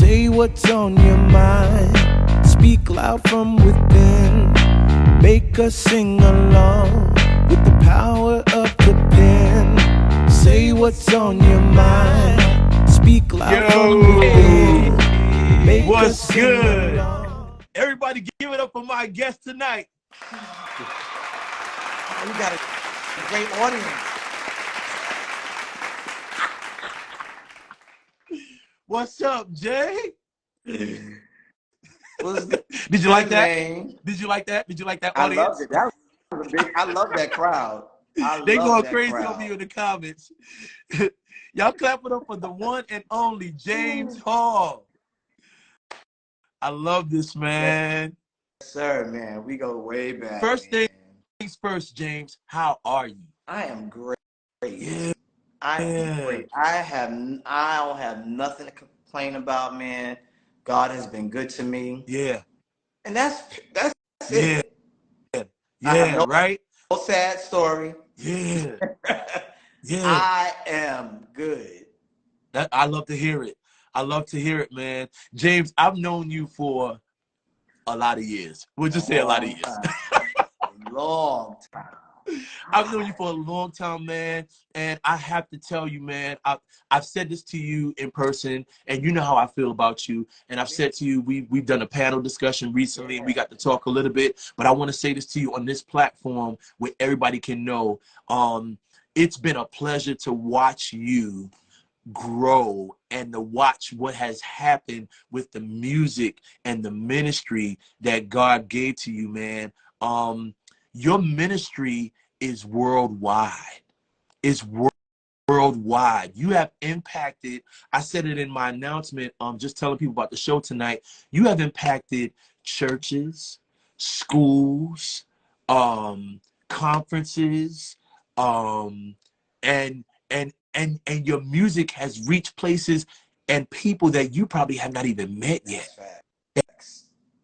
Say what's on your mind. Speak loud from within. Make us sing along with the power of the pen. Say what's on your mind. Speak loud from within. Make What's us sing good? along. Everybody give it up for my guest tonight. Oh, you got a great audience. What's up, Jay? Did you like that? Man. Did you like that? Did you like that I audience? loved it. That was a big, I love that crowd. They going crazy on you in the comments. Y'all clap it up for the one and only James Hall. I love this, man. Yes, sir, man. We go way back. First man. things first, James. How are you? I am great. Yeah. I am great. I don't have nothing to complain about, man. God has been good to me. Yeah. And that's yeah. it. Yeah, right? No sad story. Yeah. Yeah. I am good. I love to hear it. I love to hear it, man. James, I've known you for a lot of years. We'll just say a lot of years. A long time. I've known you for a long time, man. And I have to tell you, man, I've said this to you in person, and you know how I feel about you. And I've said to you, we've done a panel discussion recently, and we got to talk a little bit. But I want to say this to you on this platform where everybody can know. It's been a pleasure to watch you grow and to watch what has happened with the music and the ministry that God gave to you, man. Your ministry is worldwide. It's worldwide. You have impacted, I said it in my announcement, just telling people about the show tonight, you have impacted churches, schools, conferences, and your music has reached places and people that you probably have not even met yet.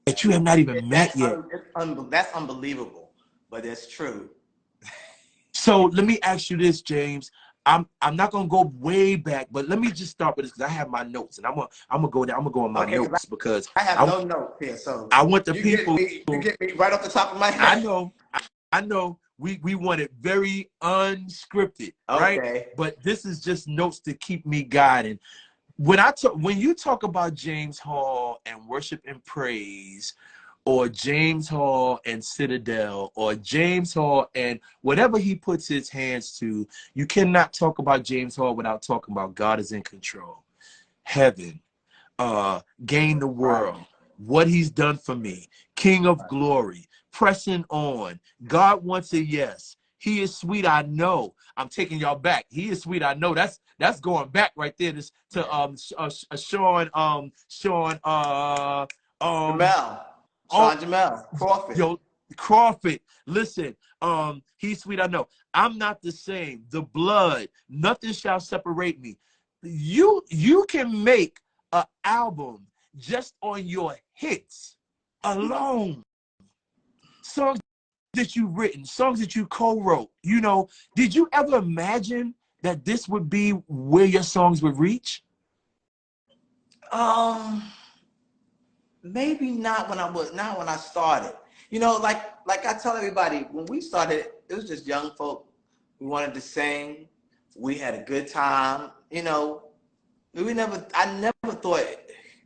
That you have not even met yet. That's unbelievable, but it's true. So let me ask you this, James. I'm not gonna go way back, but let me just start with this because I have my notes, and I'm gonna go down. I'm gonna go on my notes because I have no notes here. So I want the people. You get me right off the top of my head. I know. We want it very unscripted, right? But this is just notes to keep me guiding. When you talk about James Hall and worship and praise, or James Hall and Citadel, or James Hall and whatever he puts his hands to, you cannot talk about James Hall without talking about God is in control. Heaven, gain the world, what he's done for me, King of glory, pressing on, God wants a yes. He is sweet, I know. I'm taking y'all back. He is sweet, I know. That's going back right there to Sean Jamel Crawford. Yo, Crawford, listen, he's sweet, I know. I'm not the same. The blood, nothing shall separate me. You can make an album just on your hits alone. Songs that you've written, songs that you co-wrote. You know, did you ever imagine that this would be where your songs would reach? Maybe not when I started. You know, like I tell everybody, when we started, it was just young folk. We wanted to sing. We had a good time. You know, I never thought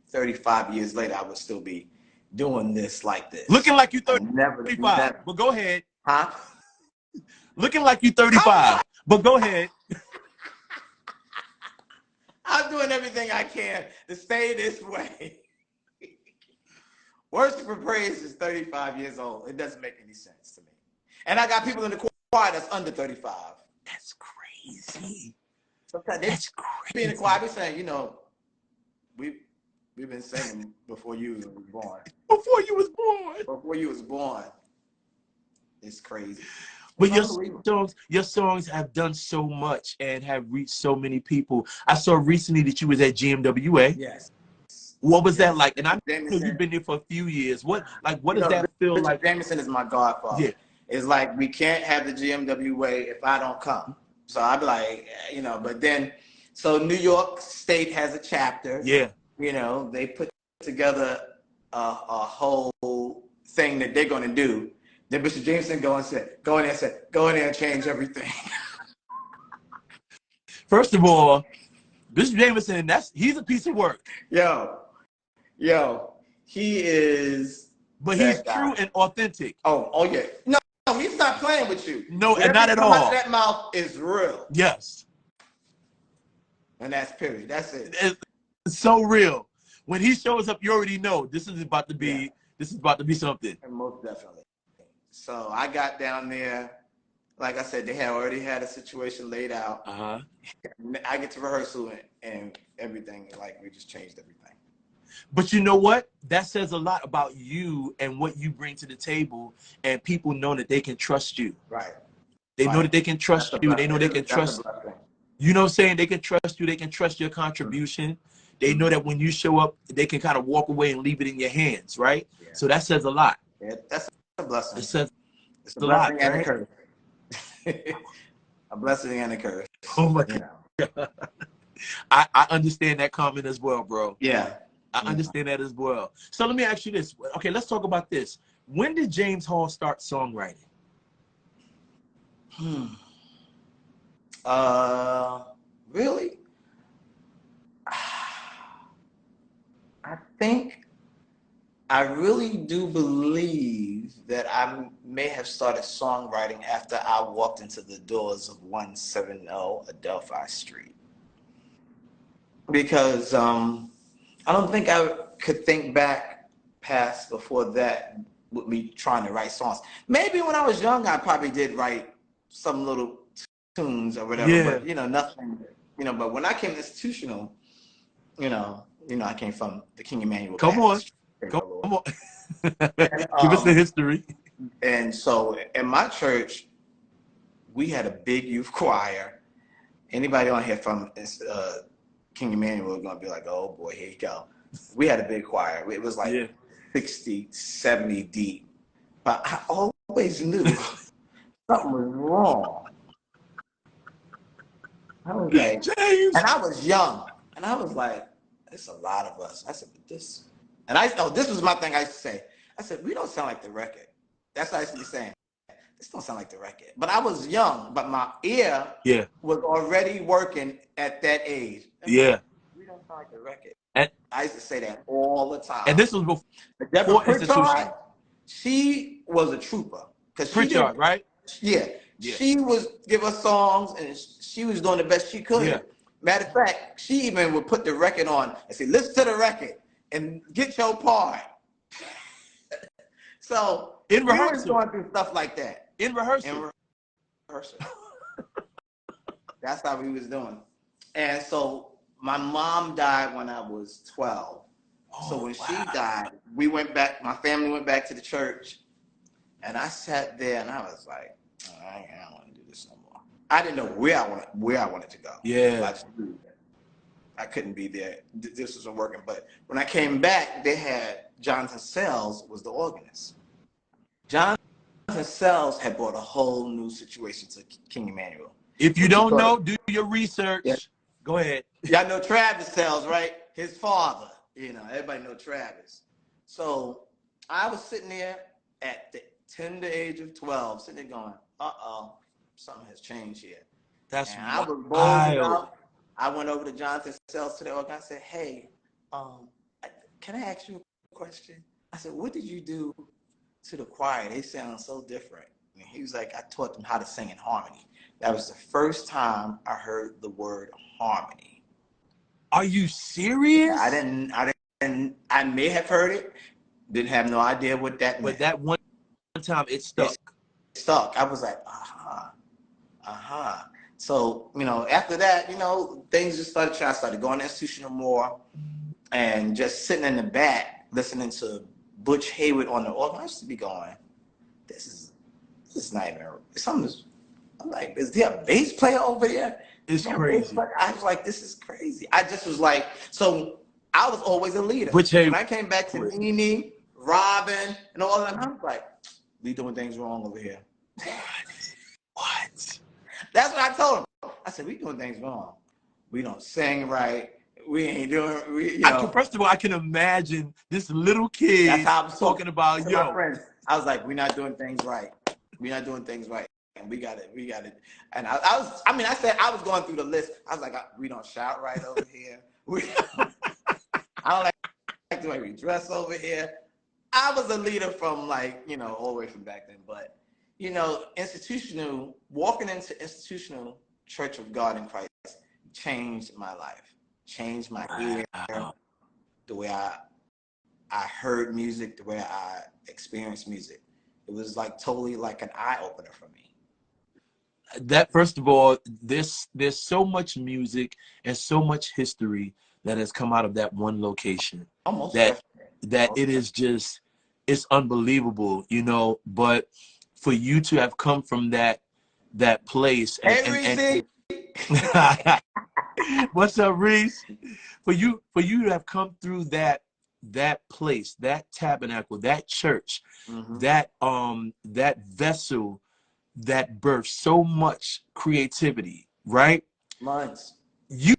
35 years later I would still be doing this like this. Looking like you 35. Never. But go ahead. Huh? Looking like you 35. But go ahead. I'm doing everything I can to stay this way. Worship and praise is 35 years old. It doesn't make any sense to me. And I got people in the choir that's under 35. That's crazy. Sometimes that's crazy. Being in the choir, I be saying, you know, we've been singing before you was born. Before you was born. Before you was born. It's crazy. But your songs have done so much and have reached so many people. I saw recently that you was at GMWA. Yes. What was that like? And I know you've been there for a few years. What does that feel Richard like? Jameson is my godfather. Yeah. It's like we can't have the GMWA if I don't come. So I'd be like, you know, but then, so New York State has a chapter. Yeah. you know, they put together a whole thing that they're going to do. Then Bishop Jameson go in there and change everything. First of all, Bishop Jameson, he's a piece of work. Yo, he is. But he's true and authentic. Oh yeah. No, he's not playing with you. No, and not at all. Out of that mouth is real. Yes. And that's period. That's it. It's so real. When he shows up, you already know this is about to be something. And most definitely. So I got down there. Like I said, they had already had a situation laid out. I get to rehearsal and everything. Like, we just changed everything. But you know what? That says a lot about you and what you bring to the table, and people know that they can trust you. Right. They know that they can trust you. They know they can trust. You know what I'm saying? They can trust you. They can trust your contribution. They know that when you show up, they can kind of walk away and leave it in your hands, right? Yeah. So that says a lot. Yeah, that's a blessing. It says it's a blessing lot, and right? A curse. A blessing and a curse. Oh my God. I understand that comment as well, bro. Yeah. I understand that as well. So let me ask you this. Okay, let's talk about this. When did James Hall start songwriting? Really? I think I really do believe that I may have started songwriting after I walked into the doors of 170 Adelphi Street. Because I don't think I could think back past before that with me trying to write songs. Maybe when I was young, I probably did write some little tunes or whatever, yeah. But, you know, nothing, you know, but when I came institutional, you know, I came from the King Emmanuel. Come on. Give us the history. And so in my church, we had a big youth choir. Anybody on here from King Emmanuel is going to be like, oh boy, here you go. We had a big choir. It was like 60, 70 deep. But I always knew something was wrong. I was like, James. And I was young. And I was like, it's a lot of us. I said, but this. And this was my thing I used to say. I said, we don't sound like the record. That's what I used to be saying. This don't sound like the record. But I was young, but my ear was already working at that age. Yeah. We don't sound like the record. And I used to say that all the time. And this was before institution. She was a trooper. Pritchard, right? Yeah. She was give us songs, and she was doing the best she could. Yeah. Matter of fact, she even would put the record on and say, listen to the record and get your part. So in rehearsal, we was going through stuff like that. In rehearsal. In rehearsal. That's how we was doing. And so my mom died when I was 12. So when she died, we went back, my family went back to the church, and I sat there and I was like, I don't want to do this no more. I didn't know where I wanted to go. Yeah. I just knew that I couldn't be there. This wasn't working. But when I came back, they had Jonathan Sells was the organist. Jonathan Sells had brought a whole new situation to King Emmanuel. If you don't know, do your research. Yeah. Go ahead. Y'all know Travis Sells, right? His father. You know, everybody know Travis. So I was sitting there at the tender age of 12, sitting there going, uh-oh, something has changed here. That's and I was bold enough. I went over to Jonathan Sells to the organ. I said, hey, can I ask you a question? I said, what did you do to the choir? They sound so different. And he was like, I taught them how to sing in harmony. That was the first time I heard the word harmony. Are you serious? I may have heard it. Didn't have no idea what that meant. But that one time it stuck. It stuck. I was like, So, you know, after that, you know, things just started changing. I started going to institutional more and just sitting in the back listening to Butch Hayward on the organ. I used to be going, this is not even, I'm like, is there a bass player over there? It's crazy. I was like, this is crazy. I just was like, so I was always a leader. Butch Hayward. When I came back to Nene, Robin, and all that, I was like, we doing things wrong over here. What? That's what I told him. I said, we doing things wrong. We don't sing right. We ain't doing. First of all, I can imagine this little kid. That's how I was talking about to my friends. I was like, we're not doing things right. We're not doing things right, and we got it. And I said I was going through the list. I was like, we don't shout right over here. I don't like the way we dress over here. I was a leader from all the way from back then. But, walking into institutional Church of God in Christ changed my life, changed my ear, the way I heard music, the way I experienced music. It was totally like an eye opener for me. That, first of all, there's so much music and so much history that has come out of that one location. Almost that it is just, it's unbelievable, but for you to have come from that place and what's up, Reese? For you to have come through that place, that tabernacle, that church, that vessel that birthed so much creativity, right? Months. You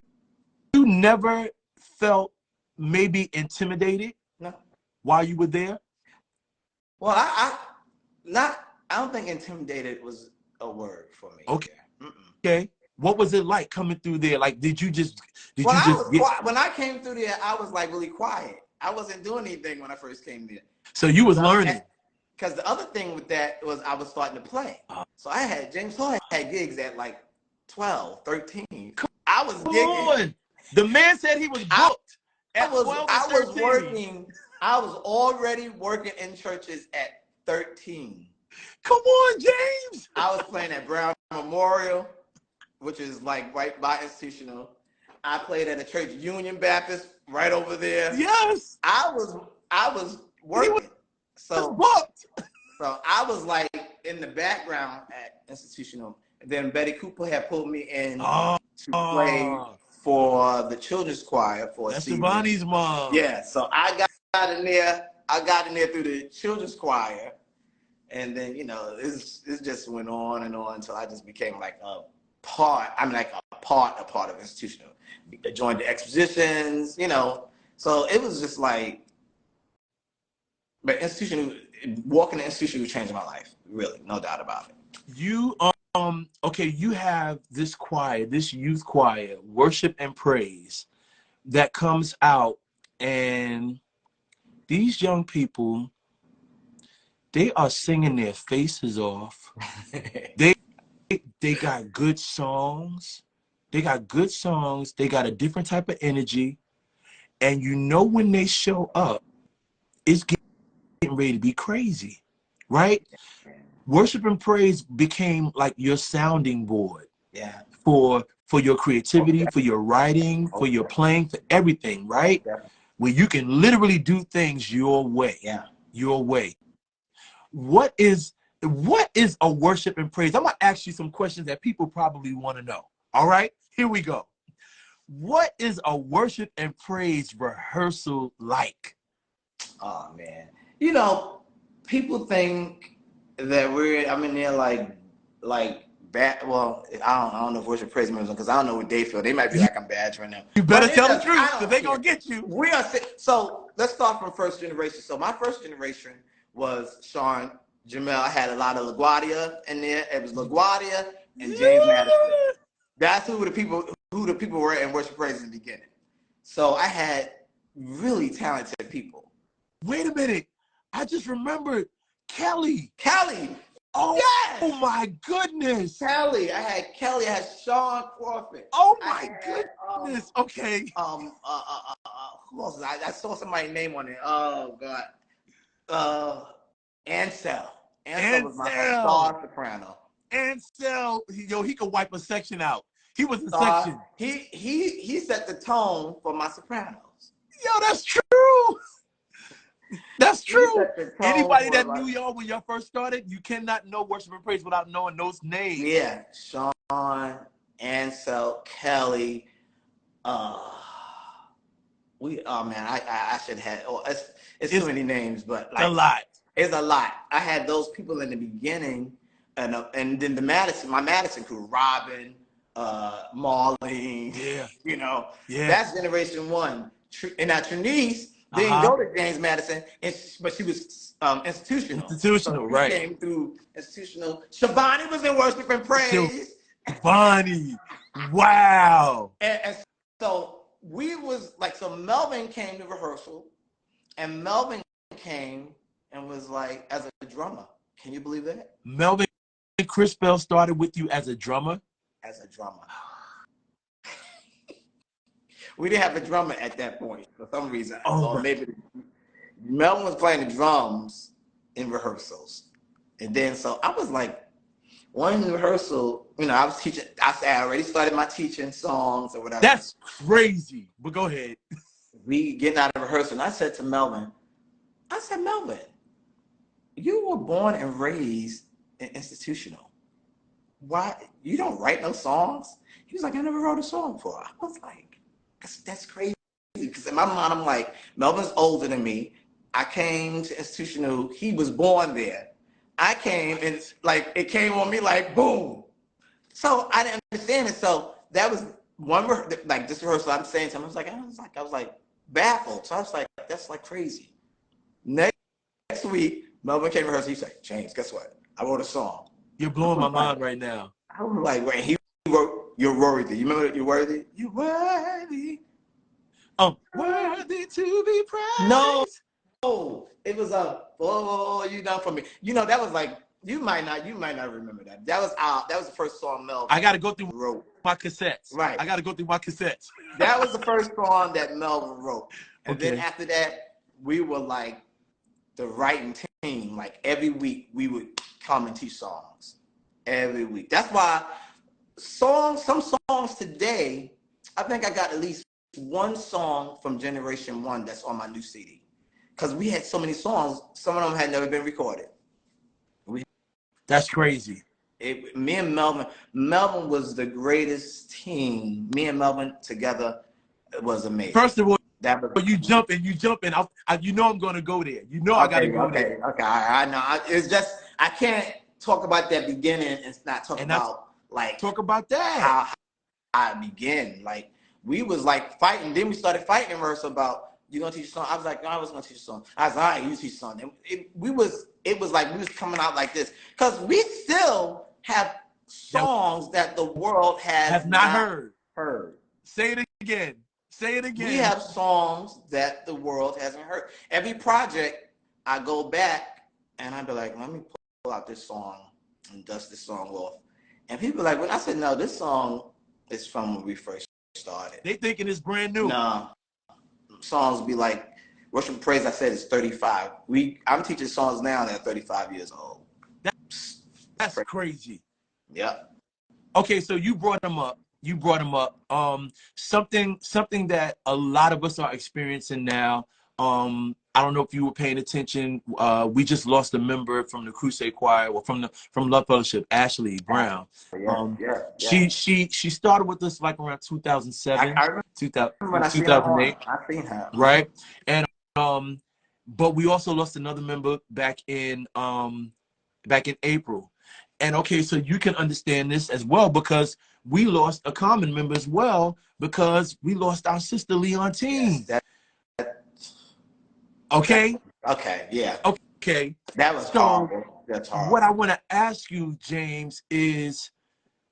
never felt maybe intimidated? No. While you were there? Well, I don't think intimidated was a word for me. Okay. Okay. What was it like coming through there? Like, when I came through there, I was really quiet. I wasn't doing anything when I first came there. So you was learning. Because the other thing with that was I was starting to play. So James Hall had gigs at 12, 13. I was gigging. The man said he was booked. I was already working in churches at 13. Come on, James. I was playing at Brown Memorial, which is right by institutional. I played at a church, Union Baptist, right over there. Yes. I was working. So I was in the background at institutional. And then Betty Cooper had pulled me in to play for the children's choir for a season. That's Shivani's mom. Yeah, so I got in there. I got in there through the children's choir, and then it just went on and on until I just became a part of institutional. I joined the expositions, So it was just but institutional, walking the institution changed my life. Really, no doubt about it. You okay, you have this choir, this youth choir, worship and praise, that comes out, and these young people, they are singing their faces off. They got good songs. They got a different type of energy. And when they show up, it's getting ready to be crazy, right? Worship and praise became your sounding board. Yeah. For your creativity, for your writing, for your playing, for everything, right? Yeah. Where you can literally do things your way. Yeah. Your way. What is a worship and praise? I'm gonna ask you some questions that people probably want to know. All right, here we go. What is a worship and praise rehearsal like? Oh man, people think that I'm in there bad. Well, I don't know if worship praise members, because I don't know what they feel. They might be like I'm badgering them. You better tell the truth, because they gonna get you. So let's start from first generation. So my first generation was Sean, Jamel. I had a lot of LaGuardia in there. It was LaGuardia and James Madison. That's who the people were in worship praise in the beginning. So I had really talented people. Wait a minute. I just remembered Kelly. Oh, yes! Oh my goodness. Kelly. I had Sean Crawford. Oh my goodness. Okay. Who else? I saw somebody's name on it. Oh God. Ansel. Ansel was my star soprano. Ansel, he could wipe a section out. He was a section. He set the tone for my sopranos. Yo, that's true. That's true. Anybody that knew y'all when y'all first started, you cannot know worship and praise without knowing those names. Yeah, Sean, Ansel, Kelly. I should have. It's too many names, but a lot. It's a lot. I had those people in the beginning, and then my Madison crew, Robin, Marlene. Yeah. You know, Yeah. that's generation one. And now Trinice didn't go to James Madison, but she was institutional. Institutional, So she right. came through institutional. Shabani was in worship and praise. Shabani. Wow. And so we was like, so Melvin came to rehearsal, and Melvin came and was like, as a drummer. Can you believe that? Melvin Crispell started with you as a drummer? As a drummer. We didn't have a drummer at that point for some reason. Oh, or maybe Melvin was playing the drums in rehearsals. And then, so I was like, one rehearsal, you know, I was teaching, I already started my teaching songs or whatever. That's crazy, but go ahead. We getting out of rehearsal, and I said to Melvin, Melvin, you were born and raised in institutional. Why, you don't write no songs? He was like, I never wrote a song before. I was like, that's crazy. Because in my mind, I'm like, Melvin's older than me. I came to institutional. He was born there. I came and like, it came on me like, boom. So I didn't understand it. So that was one, like this rehearsal, I'm saying to him, I was like baffled. So I was like, that's like crazy. Next week, Melvin came to rehearsal. He said, James, guess what? I wrote a song. You're blowing my mind right now. I was like, wait, he wrote You're Worthy. You remember You're Worthy? You're worthy. Worthy to be praised. No, it was oh, you done for me. You know, that was like, you might not remember that. That was the first song Melvin. I gotta go through wrote my cassettes. Right. I gotta go through my cassettes. That was the first song that Melvin wrote. And Okay. then after that, we were like the writing team. Like every week we would come and teach songs. Every week. That's why some songs today, I think I got at least one song from Generation 1 that's on my new CD. Because we had so many songs, some of them had never been recorded. That's crazy. Me and Melvin was the greatest team. Me and Melvin together was amazing. First of all, but you jumping. You know I'm going to go there. You know I got to go there. Okay, I know. It's just, I can't talk about that beginning and not talk about, like. Talk about that. How I began. Like, we was like fighting. Then we started fighting rehearsal about, you gonna teach a song? I was like, no, I was gonna teach a song. I was like, all right, you teach a song. And it was like we was coming out like this. Because we still have songs that the world has not heard. Say it again. Say it again. We have songs that the world hasn't heard. Every project, I go back and I be like, let me pull out this song and dust this song off. And people are like, when I said, no, this song is from when we first started. They thinking it's brand new. No. Songs be like, Worship and Praise, I said, is 35. I'm teaching songs now that are 35 years old. That's crazy. Yeah. Okay, so you brought them up. Something that a lot of us are experiencing now. I don't know if you were paying attention. We just lost a member from the Crusade Choir, or from Love Fellowship, Ashley Brown. Yeah. She started with us like around 2007, I remember 2008. I seen her. Right, and but we also lost another member back in April. And okay, so you can understand this as well, because we lost a common member as well, because we lost our sister Leontine. Yes, okay? Okay, yeah. Okay. That was horrible. That's horrible. What I want to ask you, James, is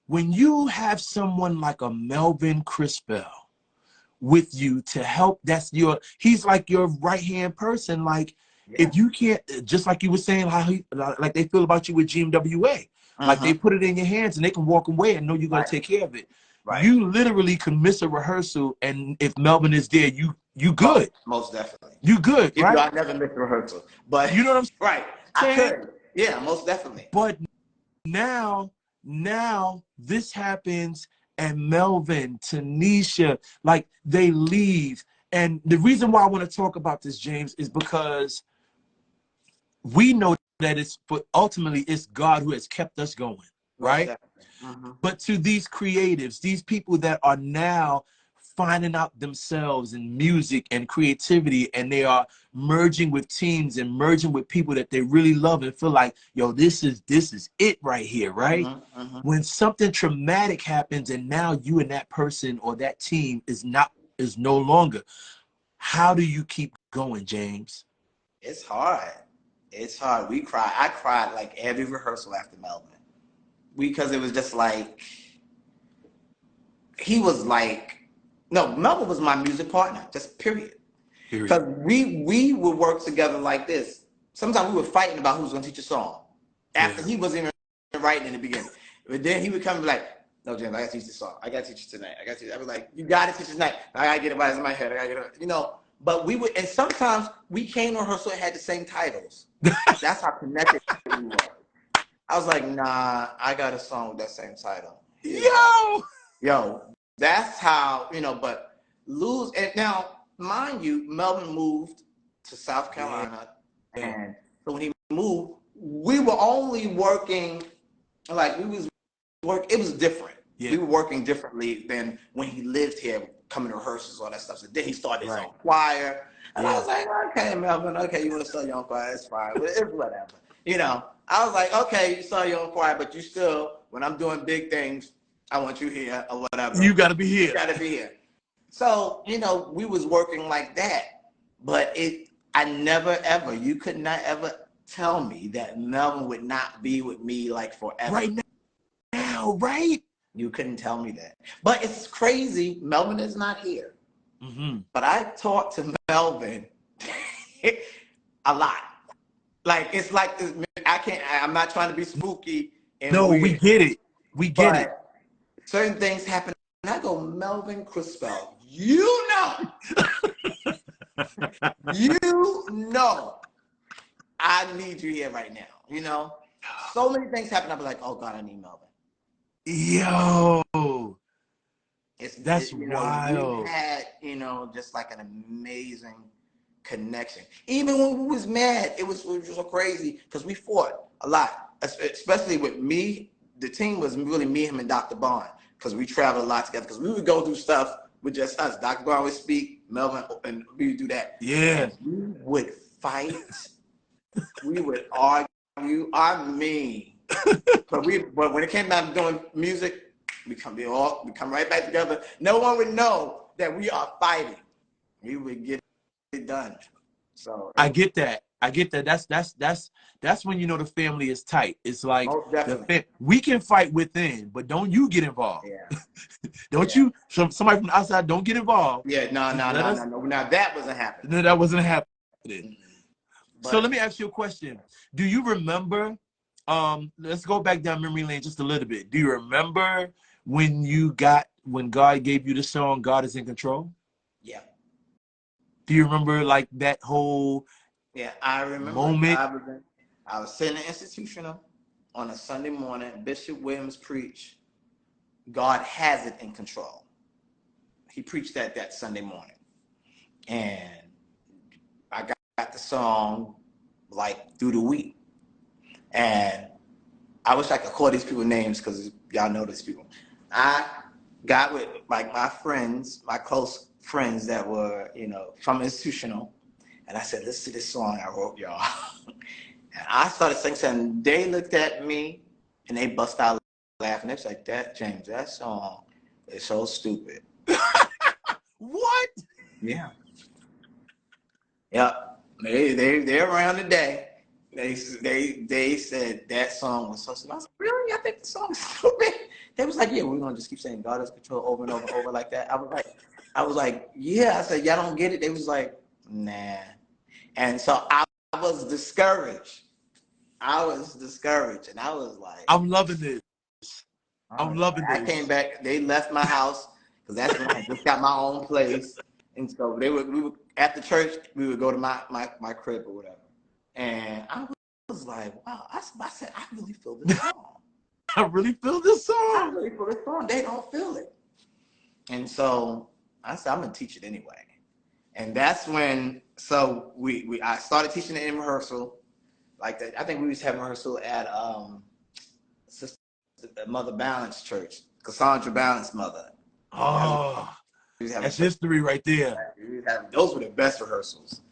when you have someone like a Melvin Crispell with you to help, he's like your right-hand person. Like, if you can't, just like you were saying, like they feel about you with GMWA. Like they put it in your hands and they can walk away and know you're going to take care of it. Right. You literally can miss a rehearsal, and if Melvin is there, you good. Most definitely. You good, right? I never missed a rehearsal. But you know what I'm saying? Right. I could. Yeah, most definitely. But now this happens, and Melvin, Tanisha, like they leave. And the reason why I want to talk about this, James, is because we know that ultimately it's God who has kept us going, right? But to these creatives, these people that are now finding out themselves in music and creativity, and they are merging with teams and merging with people that they really love and feel like, yo, this is it right here, right? When something traumatic happens and now you and that person or that team is no longer, how do you keep going, James? It's hard. It's hard. We cry. I cried like every rehearsal after Melvin. Because it was just like, he was like, no, Melvin was my music partner, just period. Because we would work together like this. Sometimes we were fighting about who was going to teach a song. After he wasn't even writing in the beginning. But then he would come and be like, no, James, I got to teach this song. I got to teach it tonight. I was like, you got to teach it tonight. I got to get it right in my head. I got to get it, you know. But we would, and sometimes we came to rehearsal and had the same titles. That's how connected we were. I was like, nah, I got a song with that same title. Yo, that's how, you know, but and now, mind you, Melvin moved to South Carolina. And so when he moved, we were only working, like it was different. We were working differently than when he lived here, coming to rehearsals, all that stuff. So then he started his own choir. And I was like, okay, Melvin, okay, you want to start your own choir, it's fine. It's whatever. You know, I was like, okay, you start your own choir, but you still, when I'm doing big things, I want you here or whatever. You got to be here. You got to be here. So, you know, we was working like that. But I never, ever, you could not ever tell me that Melvin would not be with me like forever. Right now, right? You couldn't tell me that. But it's crazy, Melvin is not here. But I talk to Melvin a lot. Like, it's like, I'm not trying to be spooky. And no, weird, we get it. We get it. Certain things happen, and I go, Melvin Crispell, you know, I need you here right now. You know, so many things happen. I'll be like, oh God, I need Melvin. Yo, that's wild. We had, you know, just like an amazing connection. Even when we was mad, it was just so crazy because we fought a lot, especially with me. The team was really me, him, and Dr. Bond, because we traveled a lot together. Because we would go through stuff with just us. Dr. Bond would speak, Melvin, and we would do that. Yeah. And we would fight. We would argue. I mean, but when it came down to doing music, we come right back together. No one would know that we are fighting. We would get it done. So I get that. That's when you know the family is tight. It's like we can fight within, but don't you get involved. Yeah. Don't you? Somebody from the outside don't get involved. Yeah, no. Now that wasn't happening. No, that wasn't happening. So let me ask you a question. Do you remember? Let's go back down memory lane just a little bit. Do you remember when God gave you the song "God Is in Control"? Yeah. Do you remember like that whole? Yeah, I remember. Moment. I was sitting in institutional on a Sunday morning. Bishop Williams preached, "God has it in control." He preached that Sunday morning, and I got the song like through the week. And I wish I could call these people names because y'all know these people. I got with like my friends, my close friends that were, you know, from institutional. And I said, listen to this song I wrote, y'all. And I started singing. They looked at me and they bust out laughing. They was like, James, that song is so stupid. What? Yeah. Yeah. They're around today. They said that song was so stupid. I was like, really? I think the song's stupid. They was like, yeah, we're gonna just keep saying God is control over and over and over like that. I was like, yeah. I said, y'all don't get it. They was like, nah. And so I was discouraged. And I was like, I'm loving this. I'm loving this. I came back. They left my house because that's when I just got my own place. And so we would after church, we would go to my crib or whatever. And I was like, wow. I said, I really feel this song. I really feel this song. I really feel this song. They don't feel it. And so I said, I'm gonna teach it anyway. And that's when I started teaching it in rehearsal. Like that. I think we used to have rehearsal at Sister Mother Balance Church, Cassandra Balance mother. Oh. That's history right there. Those were the best rehearsals.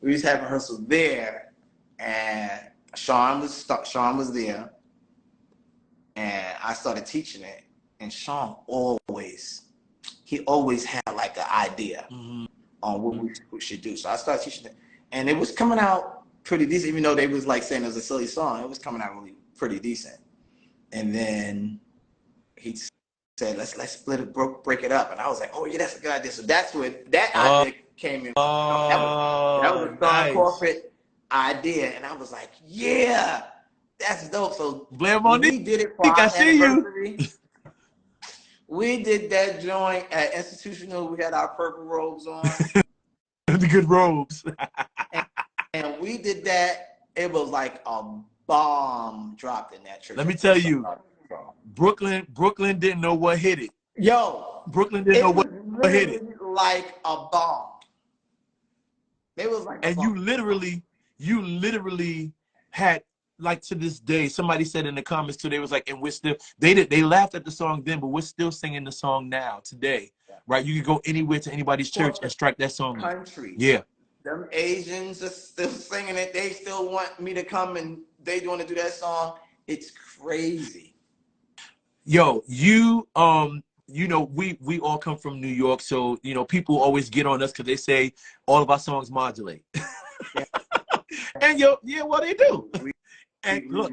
We used to have rehearsals there, and Sean was there, and I started teaching it. And Sean always had like an idea on what we should do. So I started teaching it, and it was coming out pretty decent, even though they was like saying it was a silly song. It was coming out really pretty decent. And then he said, let's split it, break it up. And I was like, oh yeah, that's a good idea. So that's what that idea came in. That was a Sean Crawford idea. And I was like, yeah, that's dope. So we did it for our anniversary. We did that joint at Institutional. We had our purple robes on. The good robes. and we did that. It was like a bomb dropped in that church. Let me tell you, Brooklyn didn't know what hit it. Yo, Brooklyn didn't know what hit it. Like a bomb. It was like. And you literally had, like, to this day, somebody said in the comments too, they was like, and we're still, they laughed at the song then, but we're still singing the song now, today, right? You could go anywhere to anybody's church and strike that song. Country. Yeah. Them Asians are still singing it. They still want me to come and they want to do that song. It's crazy. Yo, you know, we all come from New York, so, you know, people always get on us because they say all of our songs modulate. Yeah. And well, they do.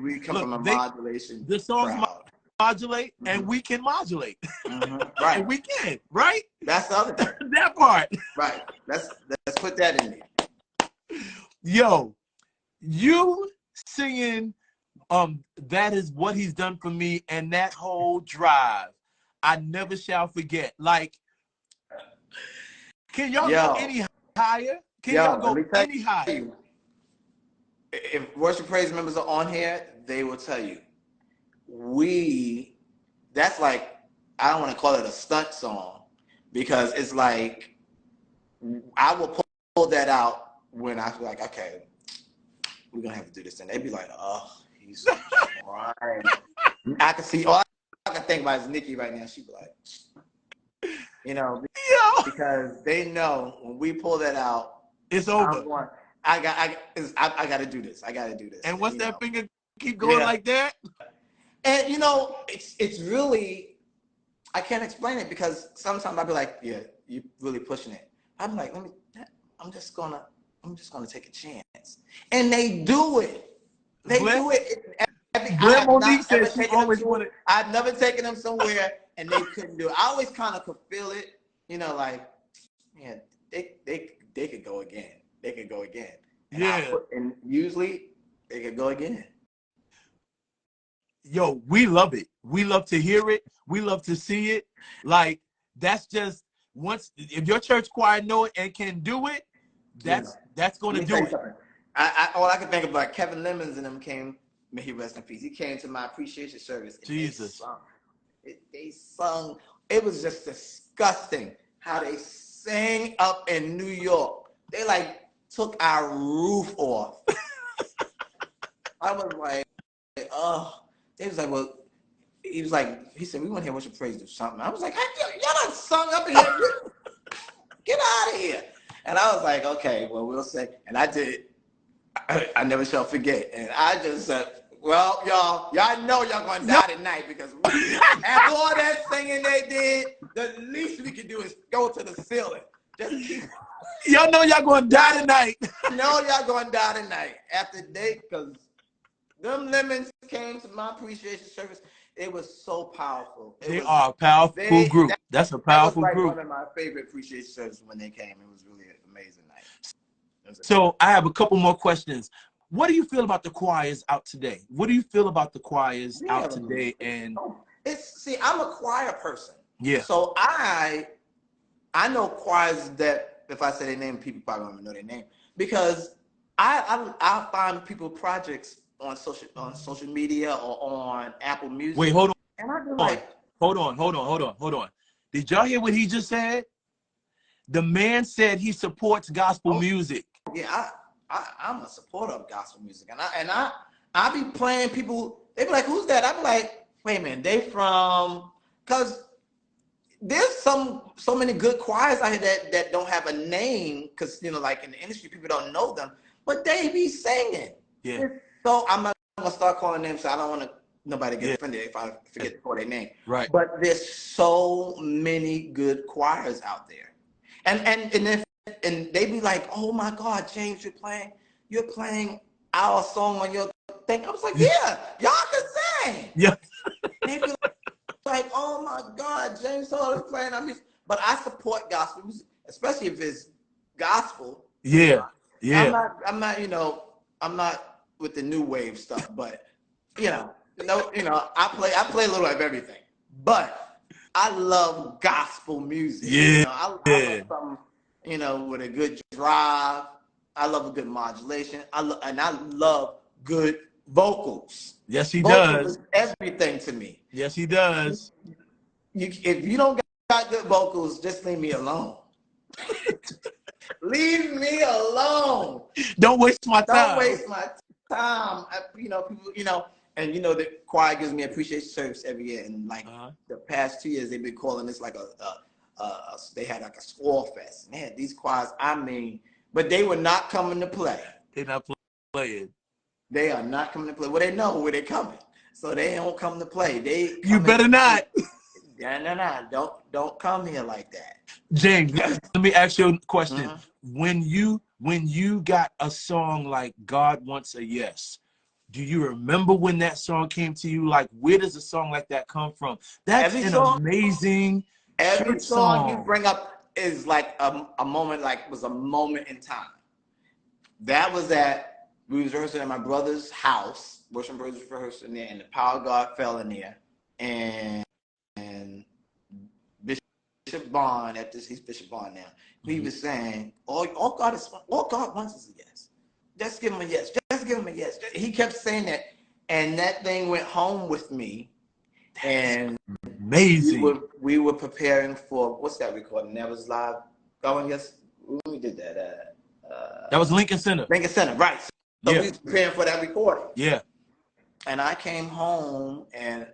We come from a modulation. The songs modulate, and we can modulate. Right. And we can, right? That's the other thing. That part. Right. Let's put that in there. Yo, you singing That Is What He's Done For Me, and that whole drive, I never shall forget. Like, can y'all go any higher? Can y'all go any higher? If worship praise members are on here, they will tell you. That's like, I don't want to call it a stunt song, because it's like, I will pull that out when I feel like, okay, we're going to have to do this. And they'd be like, oh, he's crying. I can see, all I can think about is Nikki right now. She'd be like, you know, because they know when we pull that out, it's over. I got to do this. I got to do this. And once that finger keep going like that, and you know, it's really, I can't explain it, because sometimes I'll be like, yeah, you're really pushing it. I'm like, I'm just gonna take a chance, and they do it. They do it. I've never taken them somewhere and they couldn't do it. I always kind of could feel it, you know, like, yeah, they could go again. They could go again. And and usually they could go again. Yo, we love it. We love to hear it. We love to see it. Like, that's just, once, if your church choir know it and can do it, that's going to do it. All I can think about, Kevin Lemons and them came, may he rest in peace. He came to my appreciation service. Jesus. They sung. It was just disgusting how they sang up in New York. They like took our roof off. I was like, oh. They was like, well, he said, we want to hear worship praise do something. I was like, y'all not sung up in here. Get out of here. And I was like, okay, well, we'll say. And I did. I never shall forget. And I just said, well, y'all know y'all going to die tonight, because after all that singing they did, the least we can do is go to the ceiling. Just keep. Y'all know y'all going to die tonight. No, y'all going to die tonight. After they, because them Lemons came to my appreciation service. It was so powerful. They are a powerful group. That's a powerful group. One of my favorite appreciation services when they came. It was really an amazing night. So I have a couple more questions. What do you feel about the choirs out today? What do you feel about the choirs out today? And see, I'm a choir person. Yeah. So I know choirs that if I say their name, people probably don't even know their name, because I find people projects on social media or on Apple Music. Wait, hold on. And I be like, hold on. Did y'all hear what he just said? The man said he supports gospel music. Yeah, I'm a supporter of gospel music, and I be playing people. They be like, "Who's that?" I be like, "Wait a minute, they from?" Because there's so many good choirs out here that don't have a name, because like in the industry people don't know them, but they be singing. Yeah. So I'm not gonna start calling names, so I don't want nobody get offended if I forget to call their name. Right. But there's so many good choirs out there, and they be like, oh my God, James, you're playing our song on your thing. I was like, yeah, y'all can sing. Yeah. They be like, oh my God, James Hall is playing our music. But I support gospel music, especially if it's gospel. Yeah. Yeah. I'm not with the new wave stuff, but I play a little of everything. But I love gospel music. Yeah. I love something, with a good drive. I love a good modulation. I love good vocals. Yes, he vocals does. Is everything to me. Yes, he does. If you don't got good vocals, just leave me alone. Leave me alone. Don't waste my time. Don't waste my time. People, and the choir gives me appreciation service every year. And like the past 2 years, they've been calling this like they had like a score fest. And they had these choirs, but they were not coming to play. They're not playing. They are not coming to play. Well, they know where they're coming, so they don't come to play. You better not. No. Don't come here like that. James, let me ask you a question. When you got a song like God Wants a Yes, do you remember when that song came to you? Like, where does a song like that come from? That's amazing. Every song you bring up is like a moment, was a moment in time. That was we was rehearsing at my brother's house, worship brothers rehearsing there, and the power of God fell in there. And Bishop Bond, he's Bishop Bond now, he was saying, all God wants is a yes. Just give him a yes. Just give him a yes. He kept saying that, and that thing went home with me. And amazing. We were preparing for, what's that recording? That was live. Yes, we did that. That was Lincoln Center. Lincoln Center, right. So we was preparing for that recording. Yeah. And I came home and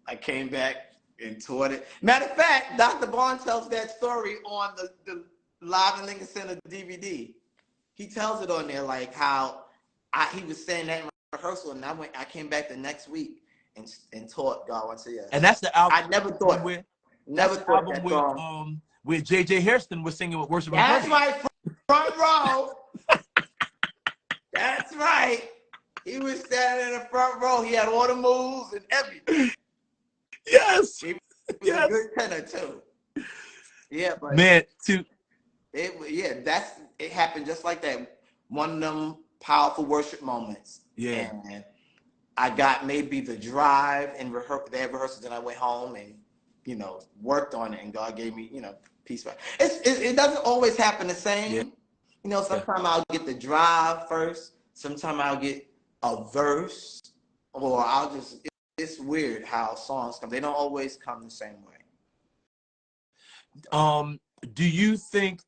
I came back and toured it. Matter of fact, Dr. Bond tells that story on the Live in Lincoln Center DVD. He tells it on there, like how he was saying that in rehearsal, and I came back the next week and taught God Wants a Yes. And that's the album. I never thought where J.J. Hairston was singing with Worship. That's right, front row. That's right. He was standing in the front row. He had all the moves and everything. Yes. He was a good tenor too. Yeah, but man, it happened just like that. One of them powerful worship moments. Yeah. And I got maybe the drive and they had rehearsals, and I went home and worked on it, and God gave me peace. It doesn't always happen the same. Yeah. Sometimes I'll get the drive first. Sometimes I'll get a verse, or it's weird how songs come. They don't always come the same way. Do you think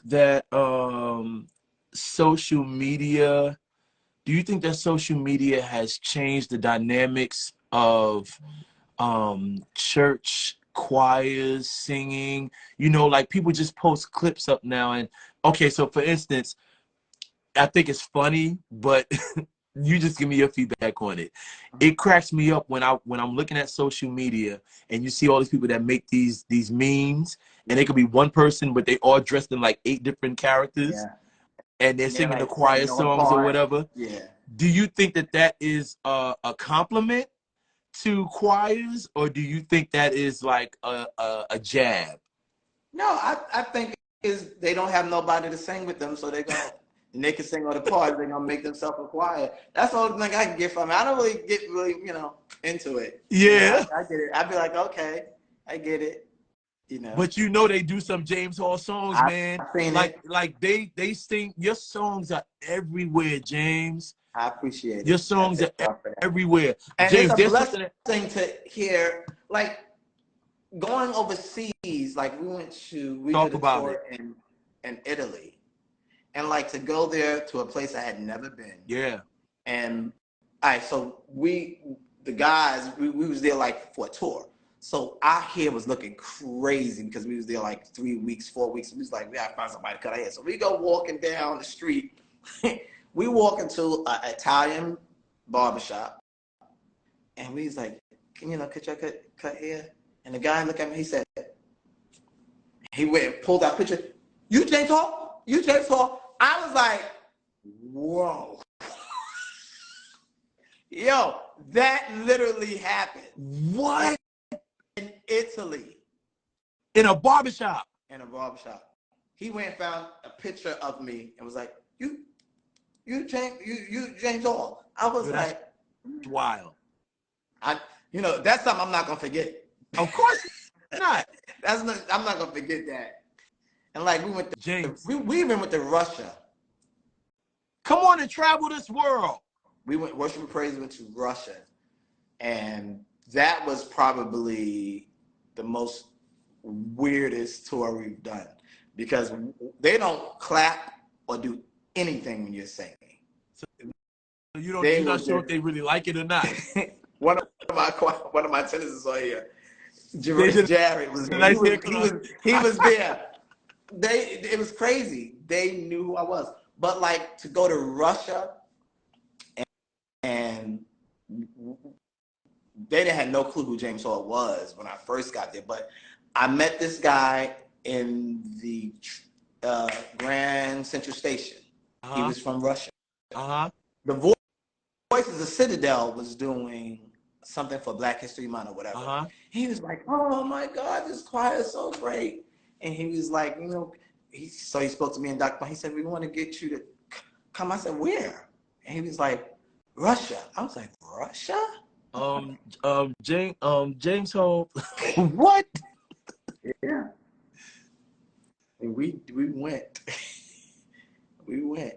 that social media has changed the dynamics of church choirs singing? Like people just post clips up now, and okay, so for instance, I think it's funny, but you just give me your feedback on it. It cracks me up when I'm looking at social media and you see all these people that make these memes, and they could be one person, but they all dressed in like 8 different characters, and they're singing the choir songs or whatever. Yeah. Do you think that is a compliment to choirs, or do you think that is like a jab? No, I think they don't have nobody to sing with them, so they can sing all the parts. They're gonna make themselves a choir. That's the only thing I can get from it. I don't really get into it. Yeah, I get it. I'd be like, okay, I get it. But they do some James Hall songs, man. Like they sing. Your songs are everywhere, James. I appreciate it. Your songs are everywhere. And James, it's a blessing to hear, like, going overseas. Like we did a tour in Italy, and like to go there to a place I had never been. Yeah. And so the guys, we was there like for a tour. So our hair was looking crazy because we was there like 3 weeks, 4 weeks. We was like, we gotta find somebody to cut our hair. So we go walking down the street. We walk into an Italian barbershop, and we was like, can you could you cut hair? And the guy looked at me. He said, he went and pulled out a picture. You James Hall? You James Hall? I was like, whoa. Yo, that literally happened. What? In Italy. In a barbershop? In a barbershop. He went and found a picture of me and was like, you James Hall. I was like, wild. That's something I'm not gonna forget. Of course not. I'm not gonna forget that. And like we went to James. We even went to Russia. Come on and travel this world. We went Worship and Praise, went to Russia. And that was probably the most weirdest tour we've done because they don't clap or do anything when you're singing. So you're not sure if they really like it or not. one of my tenants is on here. Jared was there. He was there. It was crazy. They knew who I was. But like to go to Russia and they didn't have no clue who James Hall was when I first got there. But I met this guy in the Grand Central Station. He was from Russia. The Voices of Citadel was doing something for Black History Month or whatever. He was like, oh my God, this choir is so great. And he was like, so he spoke to me and Dr. He said, we want to get you to come. I said, where? And he was like, Russia. I was like, Russia? James Hall. What? Yeah. And we went. We went.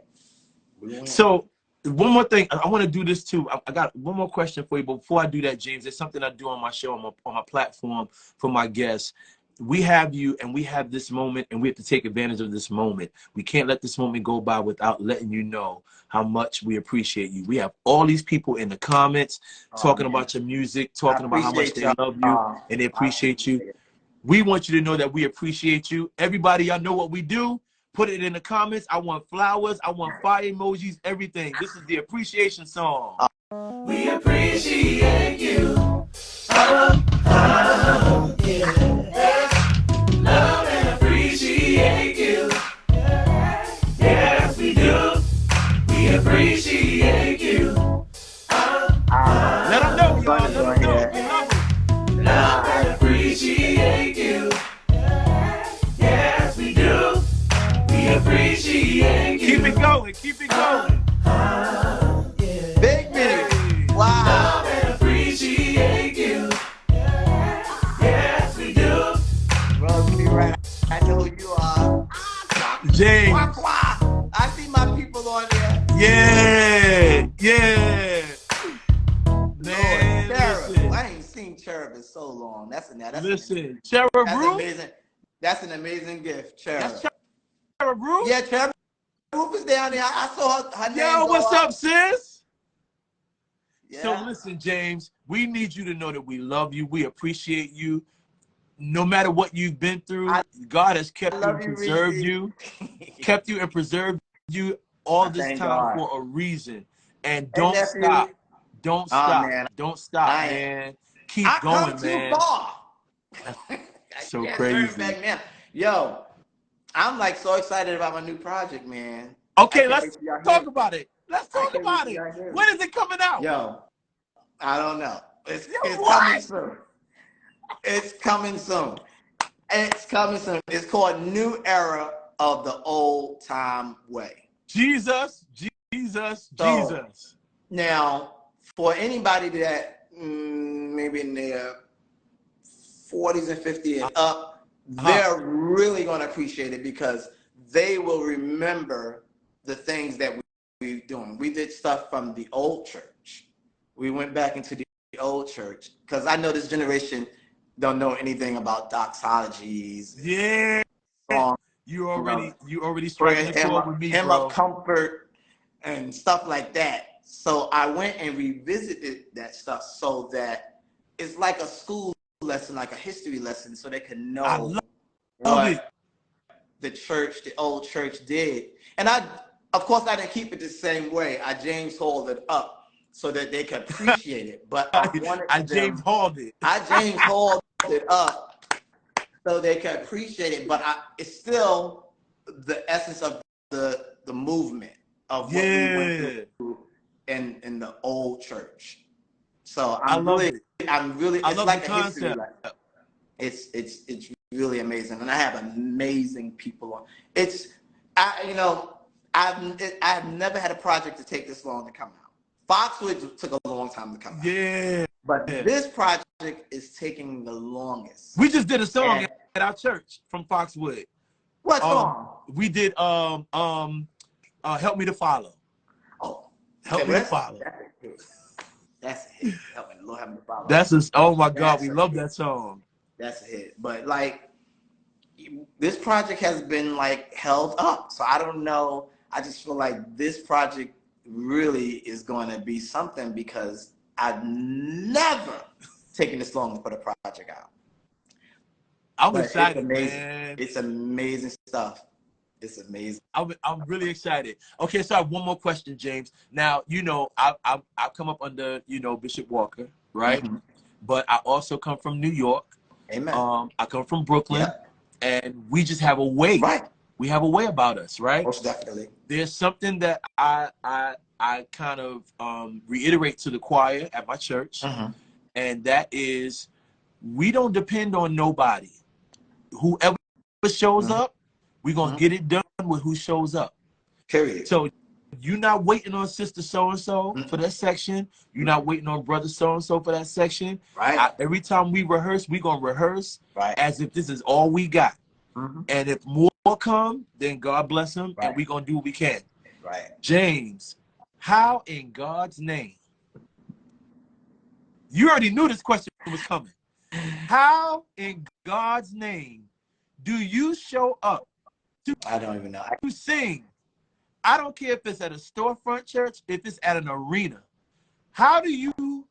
So one more thing, I want to do this too. I got one more question for you, but before I do that, James, there's something I do on my show, on my platform for my guests. We have you and we have this moment and we have to take advantage of this moment. We can't let this moment go by without letting you know how much we appreciate you. We have all these people in the comments talking about your music, talking about how much they love you and they appreciate you. We want you to know that we appreciate you. Everybody, y'all know what we do. Put it in the comments. I want flowers. I want fire emojis, everything. This is the appreciation song. We appreciate you. Yeah. Love and appreciate you. Yes, we do. We appreciate you. Let them know, y'all. Let them know. We love them. Love and appreciate you. Yes, we do. We appreciate you. Keep it going. Keep it going. Big minute. Wow. Love and appreciate you. Yes, we do. Bro, be right. I know who you are. James. I see my people on there. Yeah. Yeah. Man, Cherub. I ain't seen Cherub in so long. Listen, Cherub Roof? amazing. That's an amazing gift, Cherub. That's Cherub Roof? Yeah, Cherub Roof is down there. I saw her name. Yo, what's up, sis? Yeah. So listen, James, we need you to know that we love you. We appreciate you. No matter what you've been through, God has kept you and preserved you, kept you and preserved you all this time for a reason. And don't stop. Don't stop. Man. Don't stop, man. Keep going, man. Too far. So crazy. Back now. Yo, I'm like so excited about my new project, man. Okay, let's talk about it. Let's talk about it. When is it coming out? Yo, I don't know. It's coming soon. It's coming soon. It's coming soon. It's called New Era of the Old Time Way. Jesus. Now, for anybody that maybe in their 40s and 50s and up, they're really going to appreciate it because they will remember the things that we're doing. We did stuff from the old church. We went back into the old church because I know this generation don't know anything about doxologies. Yeah. You already struck a chord with me, hymn bro. of comfort and stuff like that. So I went and revisited that stuff so that it's like a school lesson, like a history lesson, so they could know I love what it. the old church did. And of course, I didn't keep it the same way. I James Halled it up so that they could appreciate it. But I wanted James Halled it. I James Halled it up so they could appreciate it. But it's still the essence of the movement of what we went through in the old church. So I love it. It's like a history lesson. It's really amazing, and I have amazing people on. I've never had a project to take this long to come out. Foxwood took a long time to come out. Yeah. But this project is taking the longest. We just did a song at our church from Foxwood. What song? We did Help Me to Follow. Oh, Help Me to Follow. That's a hit. Help me, Lord, help me to follow. Oh my God, we love that song. That's a hit. But like, this project has been like held up. So I don't know. I just feel like this project really is going to be something because I've never taken this long to put a project out. I'm excited, man. It's amazing stuff. It's amazing. I'm really excited. Okay, so I have one more question, James. Now, I've come up under, Bishop Walker, right? Mm-hmm. But I also come from New York. Amen. I come from Brooklyn, and we just have a way. Right. We have a way about us, right? Most definitely. There's something that I kind of reiterate to the choir at my church, and that is we don't depend on nobody. Whoever shows up, we're going to get it done with who shows up. Period. So you're not waiting on sister so-and-so for that section. You're not waiting on brother so-and-so for that section. Right. Every time we rehearse, we're going to rehearse as if this is all we got. And if more come, then God bless them, and we're going to do what we can. Right. James, how in God's name? You already knew this question was coming. How in God's name do you show up I don't even know. to sing? I don't care if it's at a storefront church, if it's at an arena. How do you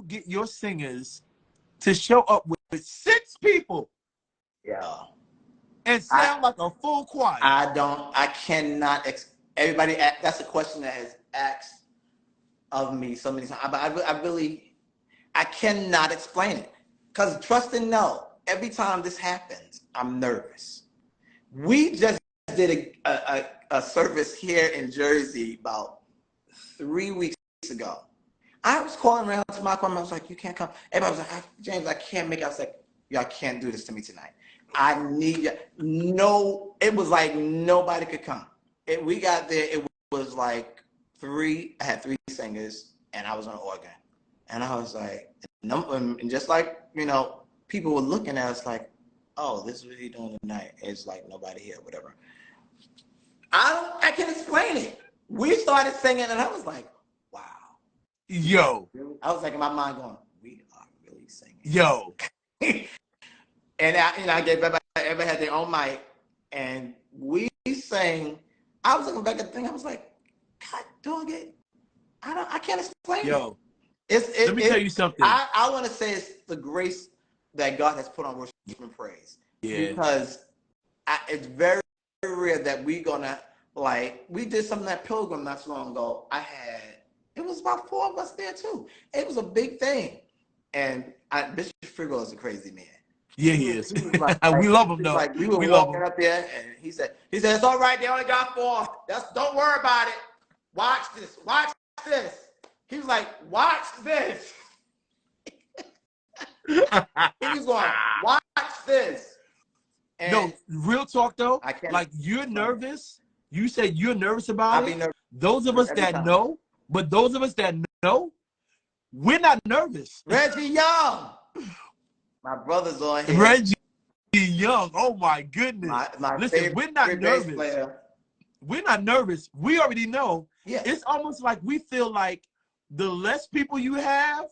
get your singers to show up with 6 people? Yeah. And sound like a full choir? I cannot. Everybody, that's a question that has asked of me so many times. I cannot explain it. Because trust and know, every time this happens, I'm nervous. We just did a service here in Jersey about 3 weeks ago. I was calling around to my choir. I was like, you can't come. Everybody was like, James, I can't make it. I was like, y'all can't do this to me tonight. I need you. No, it was like nobody could come. We got there, it was like I had 3 singers, and I was on organ. And I was like, and just like, people were looking at us like, oh, this is what he's doing tonight. It's like nobody here, whatever. I can't explain it. We started singing, and I was like, wow. Yo. I was like in my mind going, we are really singing. Yo. And I gave everybody had their own mic, and we sang. I was looking back at the thing. I was like, God dog it. I can't explain it. Let me tell you something. I want to say it's the grace that God has put on worship and praise. Yeah. Because it's very, very rare that we did something at Pilgrim not so long ago. It was about 4 of us there too. It was a big thing. And Bishop Frigo is a crazy man. Yeah, he is. We love him though. We were walking up there, and he said, it's all right. They only got 4. Don't worry about it. Watch this. He was like, watch this. He was going, watch this. And no, real talk though. Like you're nervous. You said you're nervous about it. Nervous those of us that know, but those of us that know, we're not nervous. Reggie Young. My brother's on here. Reggie Young. Oh my goodness. Listen, we're not nervous. We're not nervous. We already know. Yeah. It's almost like we feel like the less people you have,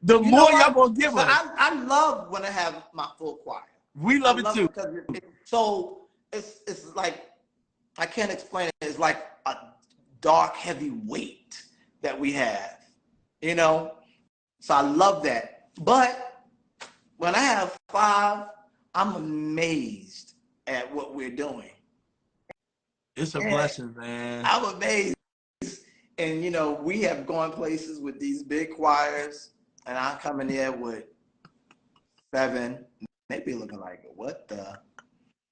the more y'all gonna give us. I love when I have my full choir. We love it too. So it's like, I can't explain it. It's like a dark, heavy weight that we have, So I love that. But when I have 5, I'm amazed at what we're doing. It's a And blessing, man. I'm amazed. And, you know, we have gone places with these big choirs, and I come in there with 7. They be looking like, what the?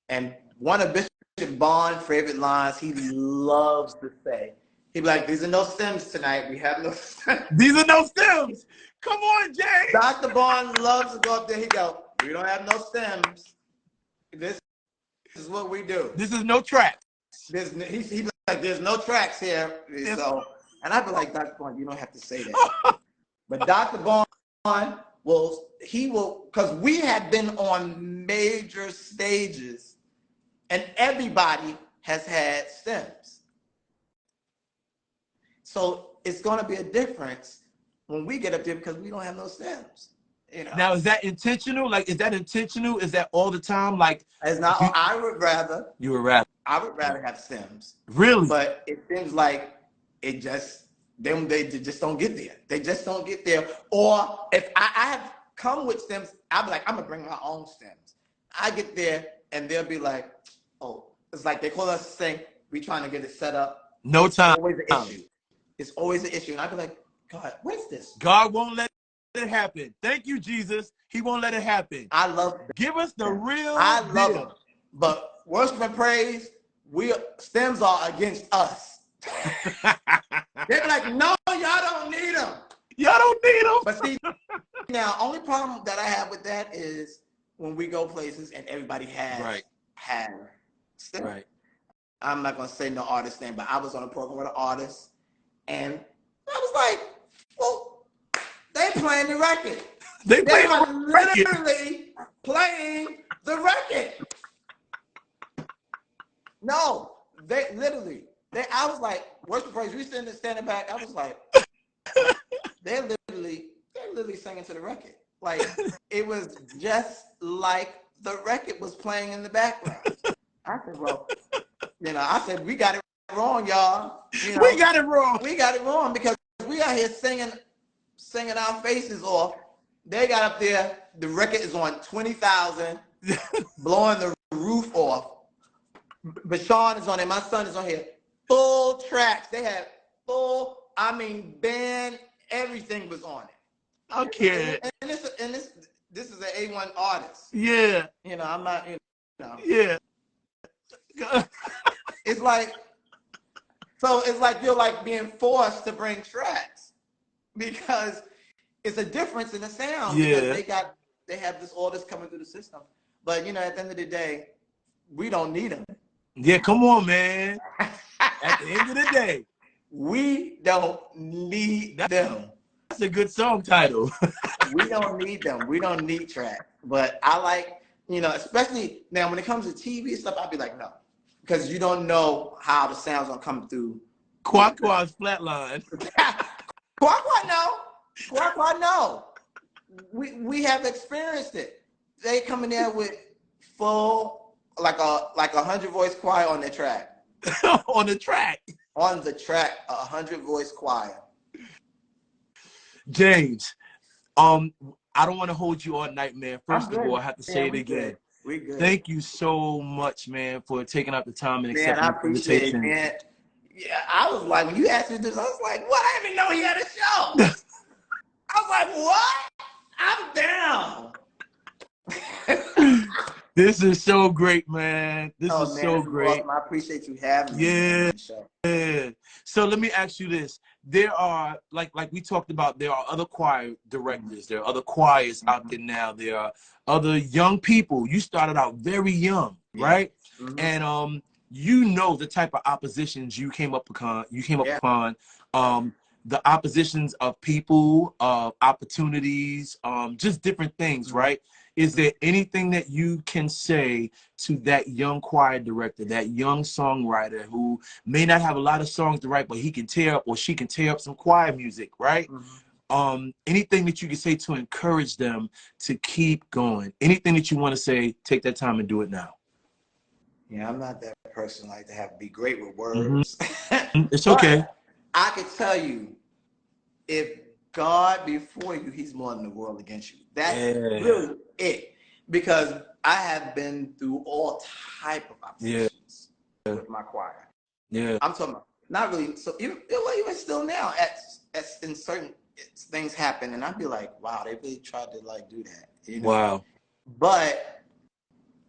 And one of Bishop Bond's favorite lines he loves to say, he'd be like, these are no stems tonight. We have no stems. These are no stems. Come on, James. Dr. Bond loves to go up there. He go, we don't have no stems. This is what we do. This is no track. He's like, there's no tracks here. So, and I'd be like, Dr. Bond, you don't have to say that. But Dr. Bond he will, because we had been on major stages and everybody has had stems. So it's going to be a difference when we get up there because we don't have no stems. You know? Now, is that intentional? Like, is that intentional? Is that all the time? Like, it's not. I would rather. You would rather. I would rather have stems. Really? But it seems like it just they just don't get there. They just don't get there. Or if I have come with stems, I'll be like, I'm gonna bring my own stems. I get there and they'll be like, oh, it's like they call us saying we trying to get it set up. No time. It's always an issue. It's always an issue. And I'd be like, God, what is this? God won't let it happen. Thank you, Jesus. He won't let it happen. I love them. Give us the real I love deal. them. But worship and praise, stems are against us. They be like, no, y'all don't need them. Y'all don't need them. But see, now, only problem that I have with that is when we go places and everybody has stems. Right. I'm not going to say no artist name, but I was on a program with an artist, and I was like, well, they playing the record. They are literally playing the record. No, they literally. I was like, worship praise. We standing back. I was like, they're literally singing to the record. Like it was just like the record was playing in the background. I said, well, I said we got it wrong, y'all. We got it wrong. We got it wrong because we out here singing our faces off. They got up there. The record is on 20,000, blowing the roof off. Bashan is on it. My son is on here. Full tracks. They had band, everything was on it. Okay. And this is an A1 artist. Yeah. I'm not, Yeah. It's like you're like being forced to bring tracks because it's a difference in the sound. Yeah. Because they have all this coming through the system. But at the end of the day, we don't need them. Yeah, come on, man. At the end of the day, we don't need them. That's a good song title. We don't need them. We don't need tracks. But I like, especially now when it comes to TV stuff, I'll be like, no. Because you don't know how the sound's going to come through. Quaqua's flatline. Quaqua, no. Quaqua, no. We have experienced it. They come in there with full, like a 100-voice choir on their track. On the track. On the track, 100-voice choir. James, I don't want to hold you all night, man. First of all, I have to say it again. We good. Thank you so much, man, for taking out the time and accepting I the appreciate invitation. it, man. Yeah, I was like, when you asked me this, I was like, what? I didn't even know he had a show. I was like, what? I'm down. This is so great, man. This is so great. Awesome. I appreciate you having me. Yeah. So let me ask you this. There are, like we talked about, there are other choir directors. There are other choirs out there now. There are other young people. You started out very young, right? Mm-hmm. And the type of oppositions you came up upon. The oppositions of people, opportunities, just different things, right? Is there anything that you can say to that young choir director, that young songwriter who may not have a lot of songs to write, but he can tear up or she can tear up some choir music, right? Mm-hmm. Anything that you can say to encourage them to keep going? Anything that you want to say, take that time and do it now. Yeah, I'm not that person like to be great with words. Mm-hmm. It's okay. I could tell you, if God before you, he's more than the world against you. That's Yeah. really it. Because I have been through all type of oppositions with my choir. Yeah. I'm talking about not really. So even still now, at in certain things happen, and I'd be like, wow, they really tried to like do that. You know? Wow. But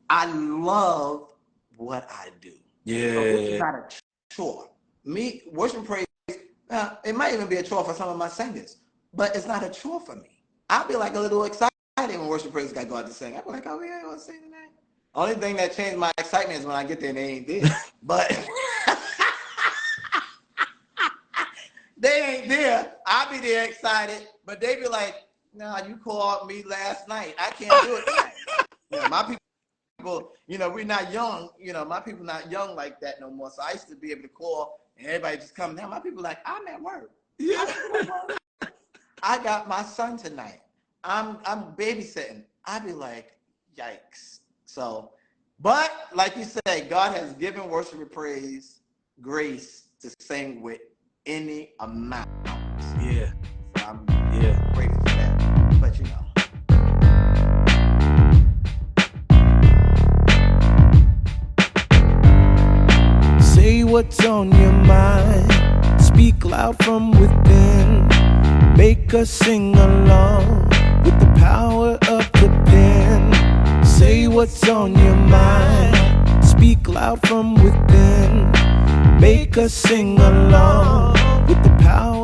I love what I do. Yeah. So this is not a chore. Me, worship and praise, it might even be a chore for some of my singers, but it's not a chore for me. I'll be like a little excited when worship and praise got go out to sing. I'll be like, oh yeah, I want to sing tonight. Only thing that changed my excitement is when I get there and they ain't there. But they ain't there. I'll be there excited, but they be like, nah, you called me last night. I can't do it tonight. You know, my people, you know, we're not young. You know, my people not young like that no more. So I used to be able to call and everybody just come down. My people like, I'm at work. Yeah. I got my son tonight. I'm babysitting. I'd be like, yikes. So, but like you said, God has given worship and praise grace to sing with any amount. Yeah. So I'm grateful for that. But you know. Say what's on your mind. Speak loud from within. Make us sing along with the power of the pen. Say what's on your mind. Speak loud from within. Make us sing along with the power